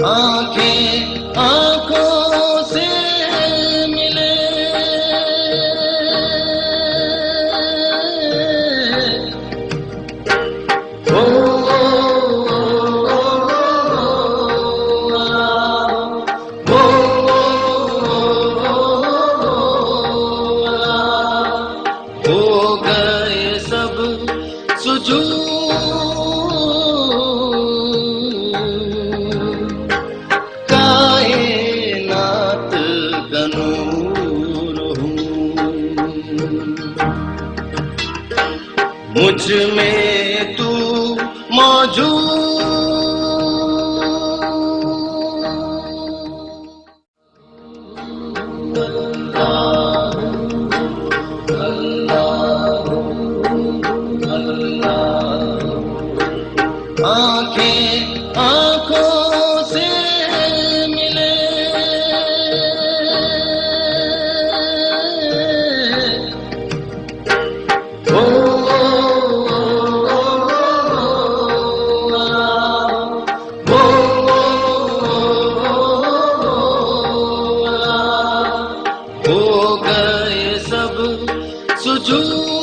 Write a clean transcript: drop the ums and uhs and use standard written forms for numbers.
आंखें आंखों से मिले, ओ, हो गए सब सुजूद, कायनात का नूर हूँ, मुझ में तू मौजूद। आंखें आंखों से मिले, ओ, हो गए सब सुजूद।